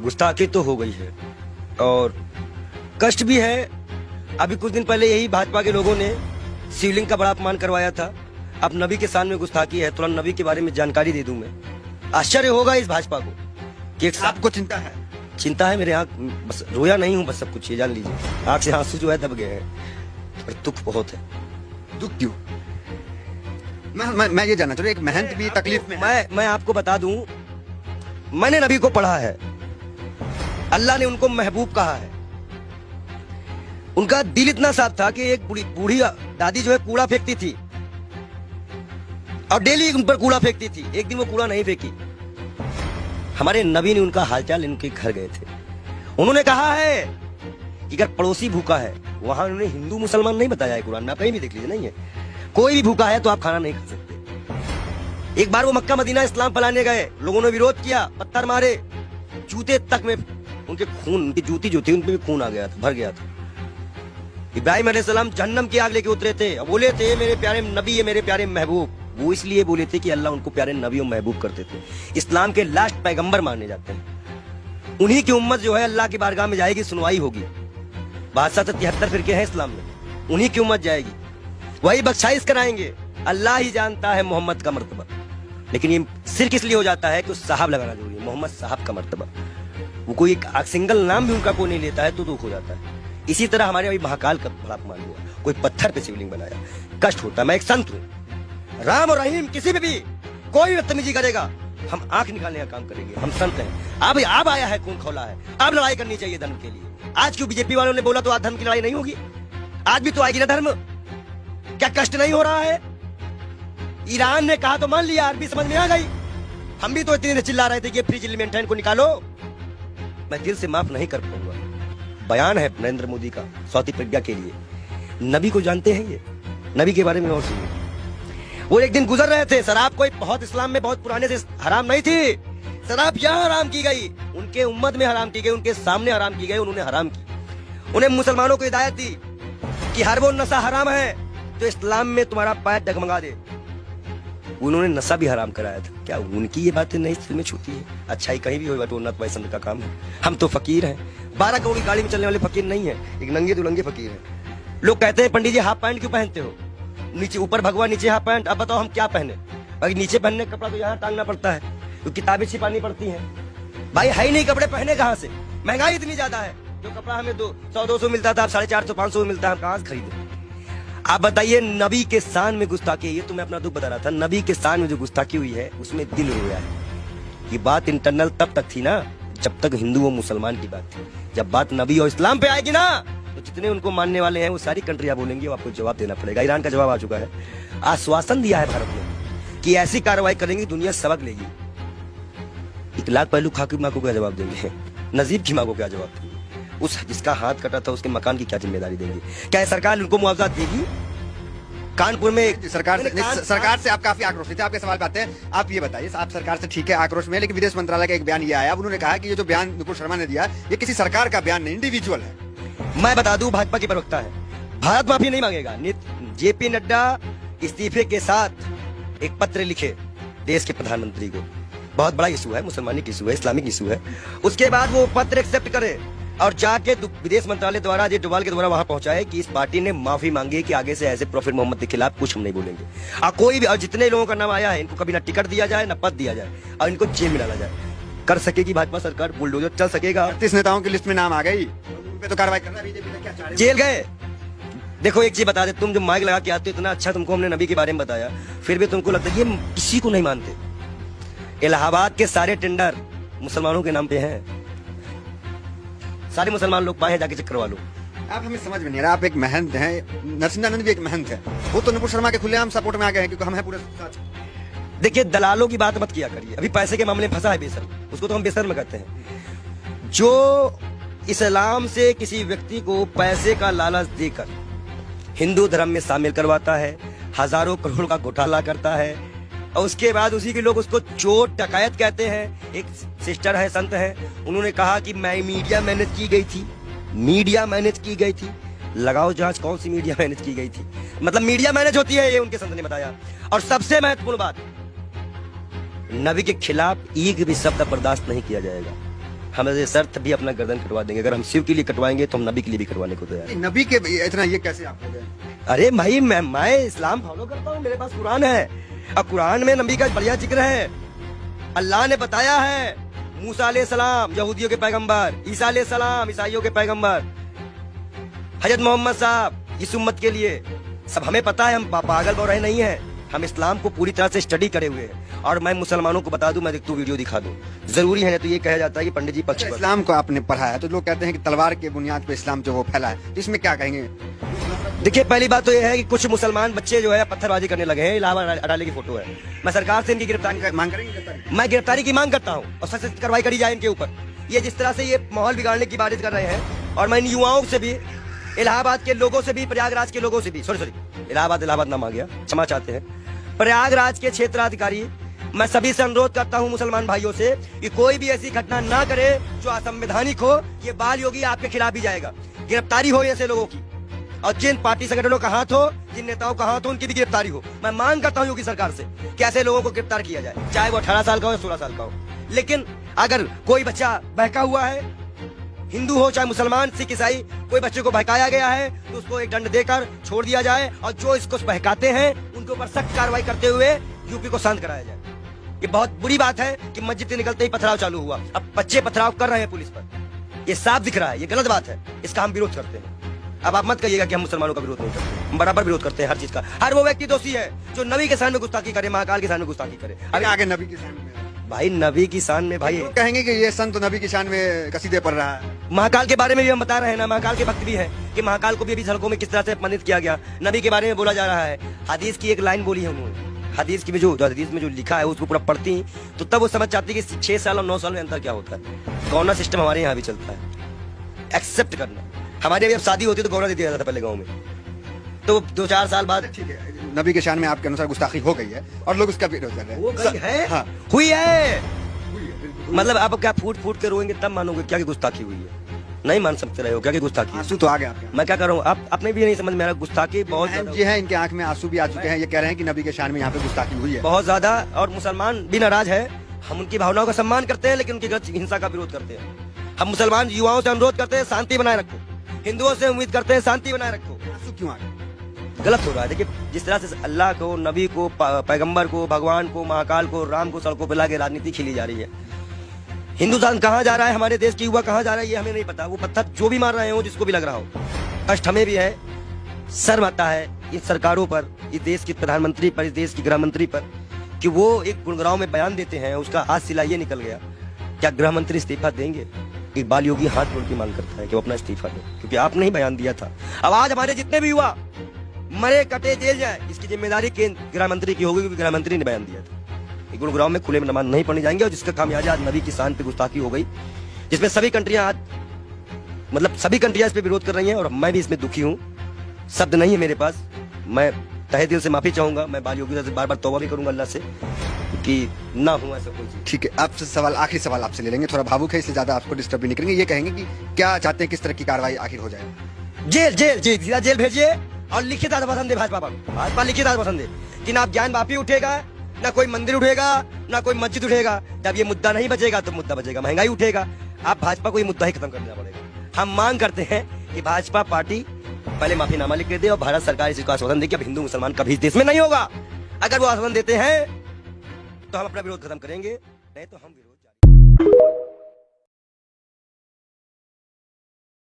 गुस्ताखी तो हो गई है और कष्ट भी है। अभी कुछ दिन पहले यही भाजपा के लोगों ने शिवलिंग का बड़ा अपमान करवाया था। अब नबी के सामने गुस्ताखी है, तुरंत नबी के बारे में जानकारी दे दूं मैं। आश्चर्य होगा इस भाजपा को कि एक आपको चिंता है? चिंता है, मेरे आंख बस रोया नहीं हूँ, बस सब कुछ ये जान लीजिए। आंख से आंसू जो है दब गए हैं और दुख बहुत है। दुख क्यों? मैं ये जानना चाह रहा हूं, एक महंत भी तकलीफ में है। मैं आपको बता दूं, मैंने नबी को पढ़ा है, अल्लाह ने उनको महबूब कहा है। उनका दिल इतना साफ था कि एक बूढ़ी दादी जो है कूड़ा फेंकती थी और डेली उन पर कूड़ा फेंकती थी। एक दिन वो कूड़ा नहीं फेंकी। हमारे नबी ने उनका हालचाल इनके घर गए थे। उन्होंने कहा है कि अगर पड़ोसी भूखा है, वहां उन्होंने हिंदू मुसलमान नहीं बताया है कुरान में, आप कहीं भी देख लीजिए, नहीं है। कोई भी भूखा है तो आप खाना नहीं खा सकते। एक बार वो मक्का मदीना इस्लाम फैलाने गए, लोगों ने विरोध किया, पत्थर मारे, जूते तक में उनके खून, उनकी जूती जो थी उनपे भी खून आ गया था, भर गया था। इब्राहिम अलैहिस्सलाम जहन्नम की आग लेके उतरे थे और बोले थे मेरे प्यारे नबी है, मेरे प्यारे महबूब। वो इसलिए बोले थे कि अल्लाह उनको प्यारे नबी और महबूब करते थे। इस्लाम के लास्ट पैगंबर माने जाते हैं। उन्हीं की उम्मत जो है अल्लाह की बारगाह में जाएगी, सुनवाई होगी। 72 फिरके हैं इस्लाम में, उन्हीं की उम्मत जाएगी, वही बख्शाइश कराएंगे। अल्लाह ही जानता है मोहम्मद का मर्तबा। लेकिन ये सिर्फ इसलिए हो जाता है कि उस साहब लगाना जरूरी है, मोहम्मद साहब का मर्तबा। वो कोई एक सिंगल नाम भी उनका कोई नहीं लेता है तो दुख हो जाता है। इसी तरह हमारे अभी महाकाल का बड़ा अपमान हुआ, कोई पत्थर पे शिवलिंग बनाया, कष्ट होता है। मैं एक संत हूँ, राम और रहीम किसी भी कोई बदतमीजी करेगा हम आंख निकालने का काम करेंगे। हम संत हैं। अब आया है, खून खौला है, अब लड़ाई करनी चाहिए धर्म के लिए। आज क्यों बीजेपी वालों ने बोला तो आज धर्म की लड़ाई नहीं होगी? आज भी तो आएगी ना धर्म। क्या कष्ट नहीं हो रहा है? ईरान ने कहा तो मान लिया, अरबी समझ में आ गई। हम भी तो इतने चिल्ला रहे थे कि फ्रीज एलिमेंटाइन को निकालो। मैं दिल से माफ नहीं कर पाऊंगा। बयान है नरेंद्र मोदी का स्वाति प्रज्ञा के लिए। नबी को जानते हैं ये? नबी के बारे में और सुनिए। वो एक दिन गुजर रहे थे, शराब कोई बहुत इस्लाम में बहुत पुराने से हराम नहीं थी। शराब यहाँ हराम की गई, उनके उम्मत में हराम की गई, उनके सामने हराम की गई, उन्होंने हराम की। उन्हें मुसलमानों को हिदायत दी कि हर वो नशा हराम है तो इस्लाम में तुम्हारा पैर डगमगा दे। उन्होंने नशा भी हराम कराया था। क्या उनकी ये बातें नहीं दिल में छूती है? अच्छाई कहीं भी हो, बटोरना तो पैसा का काम है। हम तो फकीर हैं, 12 करोड़ की गाड़ी में चलने वाले फकीर नहीं है, एक नंगे दुलंगे फकीर हैं। लोग कहते हैं पंडित जी हाफ पैंट क्यों पहनते हो? नीचे ऊपर भगवा, नीचे हाफ पैंट। अब बताओ हम क्या पहने? बाकी नीचे पहनने का कपड़ा तो यहाँ टांगना पड़ता है, तो किताबें छिपानी पड़ती हैं। भाई है ही नहीं कपड़े, पहने कहाँ से? महंगाई इतनी ज्यादा है, जो कपड़ा हमें 100-200 मिलता था अब 450-500 मिलता है, हम कहाँ से खरीदे? आप बताइए, नबी के शान में गुस्ताखी, ये तो मैं अपना दुख बता रहा था। नबी के शान में जो गुस्ताखी हुई है उसमें दिल रोया है। ये बात इंटरनल तब तक थी ना जब तक हिंदू और मुसलमान की बात थी। जब बात नबी और इस्लाम पे आएगी ना तो जितने उनको मानने वाले हैं वो सारी कंट्रियां बोलेंगी, वो आपको जवाब देना पड़ेगा। ईरान का जवाब आ चुका है, आश्वासन दिया है भारत ने कि ऐसी कार्रवाई करेंगे दुनिया सबक लेगी। 1 लाख पहलू खा की माँ को क्या जवाब देंगे? नजीब की माँ को क्या जवाब देंगे? उस जिसका हाथ कटा था उसके मकान की क्या जिम्मेदारी देंगे? क्या सरकार उनको मुआवजा देगी? कानपुर में सरकार से आप काफी आक्रोशित थे। आपके सवाल पे आते हैं। आप ये बताइए, आप सरकार से ठीक है आक्रोश में, लेकिन विदेश मंत्रालय का एक बयान ये आया, उन्होंने कहा कि ये जो बयान नुपुर शर्मा ने दिया ये किसी सरकार का बयान नहीं, इंडिविजुअल है। मैं बता दूं, भाजपा की प्रवक्ता है, भारत माफी नहीं मांगेगा। जेपी नड्डा इस्तीफे के साथ एक पत्र लिखे देश के प्रधानमंत्री को। बहुत बड़ा इशू है, मुसलमानी इशू है, इस्लामिक इशू है। उसके बाद वो पत्र एक्सेप्ट करे और जाके विदेश मंत्रालय द्वारा अजय डोभाल के द्वारा वहां पहुंचाए कि इस पार्टी ने माफी मांगी है कि आगे से ऐसे प्रॉफिट मोहम्मद के खिलाफ कुछ हम नहीं बोलेंगे। और कोई भी, और जितने लोगों का नाम आया है इनको कभी ना टिकट दिया जाए ना पद दिया जाए और इनको जेल में डाला जाए। कर सकेगी भाजपा सरकार, बुलडोजर चल सकेगा। 38 नेताओं की लिस्ट में नाम आ गई, उन पे तो कार्रवाई करना बीजेपी क्या चाह रही है? जेल गए। देखो एक चीज बता दे, तुम जो माइक लगा के आते हो, इतना अच्छा तुमको हमने नबी के बारे में बताया, फिर भी तुमको लगता है ये किसी को नहीं मानते। इलाहाबाद के सारे टेंडर मुसलमानों के नाम पे हैं, सारे मुसलमान लोग पाए हैं, जाके चेक करवा लो। आप हमें समझ में नहीं आ रहा। आप एक महंत हैं, नरसिंहानंद भी एक महंत है, वो तो नुपुर शर्मा के खुलेआम सपोर्ट में आ गए हैं क्योंकि हम हैं पूरे साथ। देखिए, दलालों की बात मत किया करिए। अभी पैसे के मामले में फंसा है बेसर, उसको तो हम बेसर में कहते हैं। जो इस्लाम से किसी व्यक्ति को पैसे का लालच देकर हिंदू धर्म में शामिल करवाता है, हजारों करोड़ का घोटाला करता है और उसके बाद उसी के लोग उसको चोर डकैत कहते हैं। एक सिस्टर है, संत है, उन्होंने कहा कि मैं मीडिया मैनेज की गई थी, मीडिया मैनेज की गई थी। लगाओ जांच, कौन सी मीडिया मैनेज की गई थी? मतलब मीडिया मैनेज होती है, ये उनके संत ने बताया। और सबसे महत्वपूर्ण बात, नबी के खिलाफ एक भी शब्द बर्दाश्त नहीं किया जाएगा। हम ऐसे शर्त भी अपना गर्दन कटवा देंगे। अगर हम शिव के लिए कटवाएंगे तो हम नबी के लिए भी कटवाने को तैयार हैं। नबी के इतना ये कैसे आप हो गए? अरे भाई मैं इस्लाम फॉलो करता हूँ, मेरे पास कुरान है और कुरान में नबी का बढ़िया जिक्र है। अल्लाह ने बताया है मूसा अलैहिस्सलाम यहूदियों के पैगंबर, ईसा अलैहिस्सलाम ईसाइयों के पैगंबर, हजरत मोहम्मद साहब इस उम्मत के लिए सब हमें पता है। हम पागल बौराहे नहीं है, हम इस्लाम को पूरी तरह से स्टडी करे हुए हैं। और मैं मुसलमानों को बता दूं, मैं तू वीडियो दिखा दूं, जरूरी है। तो ये कहा जाता है कि पंडित जी पक्ष पर। इस्लाम को आपने पढ़ा है तो लोग कहते हैं कि तलवार के बुनियाद पे इस्लाम जो वो फैला है, तो इसमें क्या कहेंगे? देखिए पहली बात तो ये है कि कुछ मुसलमान बच्चे जो है पत्थरबाजी करने लगे हैं। इलाहाबाद अडाले की फोटो है। मैं सरकार से इनकी गिरफ्तारी मांग करेंगे? मैं गिरफ्तारी की मांग करता हूँ और सख्त कार्रवाई करी जाए इनके ऊपर। ये जिस तरह से ये माहौल बिगाड़ने की बात कर रहे हैं, और मैं इन युवाओं से भी, इलाहाबाद के लोगों से भी, प्रयागराज के लोगों से भी, सॉरी इलाहाबाद नाम आ गया, क्षमा चाहते हैं, प्रयागराज के क्षेत्राधिकारी, मैं सभी से अनुरोध करता हूं मुसलमान भाइयों से कि कोई भी ऐसी घटना ना करे जो असंवैधानिक हो। ये बाल योगी आपके खिलाफ भी जाएगा। गिरफ्तारी हो ऐसे लोगों की, और जिन पार्टी संगठनों का हाथ हो, जिन नेताओं का हाथ हो, उनकी भी गिरफ्तारी हो। मैं मांग करता हूं योगी सरकार से कि ऐसे लोगों को गिरफ्तार किया जाए, चाहे वो 18 साल का हो या 16 साल का हो। लेकिन अगर कोई बच्चा बहका हुआ है, हिंदू हो चाहे मुसलमान, सिख, ईसाई, कोई बच्चे को बहकाया गया है तो उसको एक दंड देकर छोड़ दिया जाए, और जो इसको बहकाते हैं उनके ऊपर सख्त कार्रवाई करते हुए यूपी को शांत कराया जाए। ये बहुत बुरी बात है कि मस्जिद से निकलते ही पथराव चालू हुआ। अब बच्चे पथराव कर रहे हैं पुलिस पर, ये साफ दिख रहा है, ये गलत बात है, इसका हम विरोध करते हैं। अब आप मत कहिएगा कि हम मुसलमानों का विरोध नहीं करते, हम बराबर विरोध करते हैं हर चीज का। हर वो व्यक्ति दोषी है जो नबी के शान में गुस्ताखी करे, महाकाल के शान में गुस्ताखी करे। अभी आगे नबी की शान में भाई नबी की शान में भाई लोग कहेंगे कि ये संत नबी की शान में कसीदे पढ़ रहा है। महाकाल के बारे में भी हम बता रहे हैं ना, महाकाल के भक्त भी है कि महाकाल को भी अभी सड़कों में किस तरह से अपमानित किया गया। नबी के बारे में बोला जा रहा है। हदीस की एक लाइन बोली है उन्होंने, हदीस की जो हदीस में जो लिखा है उसको पूरा पढ़ती तो तब वो समझ जाती कि 6 साल और 9 साल में अंतर क्या होता है। गौना सिस्टम हमारे यहाँ भी चलता है, एक्सेप्ट करना। हमारे अभी अब शादी होती तो गौना दे दिया जाता था पहले गाँव में, तो 2-4 साल बाद। ठीक है, नबी के शान में आपके अनुसार गुस्ताखी हो गई है और लोग उसका विरोध कर रहे हैं। वो गई है, हाँ। हुई है। मतलब आप क्या फूट फूट के रोएंगे तब मानोगे क्या कि गुस्ताखी हुई है? नहीं मान सकते रहे हो क्या कि गुस्ताखी? आंसू तो आ गए आपके। मैं क्या कर रहा हूँ, आप अपने भी नहीं समझ में आ रहा। गुस्ताखी बहुत ज्यादा ये है, इनके आंख में आंसू भी आ चुके हैं। ये कह रहे हैं कि नबी के शान में यहाँ पे गुस्ताखी हुई है बहुत ज्यादा, और मुसलमान भी नाराज है। हम उनकी भावनाओं का सम्मान करते हैं लेकिन उनकी गलत हिंसा का विरोध करते हैं। हम मुसलमान युवाओं से अनुरोध करते हैं शांति बनाए रखो, हिंदुओं से उम्मीद करते हैं शांति बनाए रखो। आंसू क्यों आ गए? गलत हो रहा है। देखिए जिस तरह से अल्लाह को, नबी को, पैगंबर को, भगवान को, महाकाल को, राम को सड़कों पर लाके राजनीति खेली जा रही है। हिंदुस्तान कहाँ जा रहा है, हमारे देश की युवा कहाँ जा रहा है, ये हमें नहीं पता। वो पत्थर जो भी मार रहे हो, जिसको भी लग रहा हो, कष्ट हमें भी है, शर्म आता है इस सरकारों पर, इस देश के प्रधानमंत्री पर, इस देश की गृह मंत्री पर, कि वो एक गुड़गांव में बयान देते हैं, उसका आज सिला ये निकल गया। क्या गृह मंत्री इस्तीफा देंगे? एक बाल योगी हाथ जोड़ की मांग करता है कि वो अपना इस्तीफा दे, क्योंकि आपने ही बयान दिया था। अब आज हमारे जितने भी युवा मरे कटे जेल जाए, इसकी जिम्मेदारी केंद्र गृह मंत्री की होगी, क्योंकि गृह मंत्री ने बयान दिया था। गुरुग्राम में खुले में नमाज नहीं पढ़ने जाएंगे, और जिसका खामियाजा आज नबी की शान पे गुस्ताखी हो गई, जिसमें सभी कंट्रियां आज, मतलब सभी कंट्रियां इस पे विरोध कर रही हैं, और मैं भी इसमें दुखी हूं। शब्द नहीं है मेरे पास। मैं तहे दिल से माफी चाहूंगा। मैं बाल योगी से बार बार तौबा भी करूंगा अल्लाह से कि ना हो ऐसा कोई चीज। ठीक है, आपसे सवाल, आखिरी सवाल आपसे ले लेंगे, थोड़ा भावुक है इसलिए ज्यादा आपको डिस्टर्ब भी नहीं करेंगे। ये कहेंगे कि क्या चाहते हैं, किस तरह की कार्रवाई आखिर हो जाए? जेल जेल जी, सीधा जेल भेजिए, और लिखित आत्मपसंद है भाजपा पर। भाजपा लिखित आत्मपसंद है कि ना ज्ञान वापी उठेगा, ना कोई मंदिर उठेगा, ना कोई मस्जिद उठेगा। जब ये मुद्दा नहीं बचेगा तो मुद्दा बचेगा महंगाई उठेगा। आप भाजपा को ये मुद्दा ही खत्म करना पड़ेगा। हम मांग करते हैं कि भाजपा पार्टी पहले माफीनामा लिख के दे और भारत सरकार इसको आश्वासन दे कि अब हिंदू मुसलमान कभी इस देश में नहीं होगा। अगर वो आश्वासन देते हैं तो हम अपना विरोध खत्म करेंगे, नहीं तो हम विरोध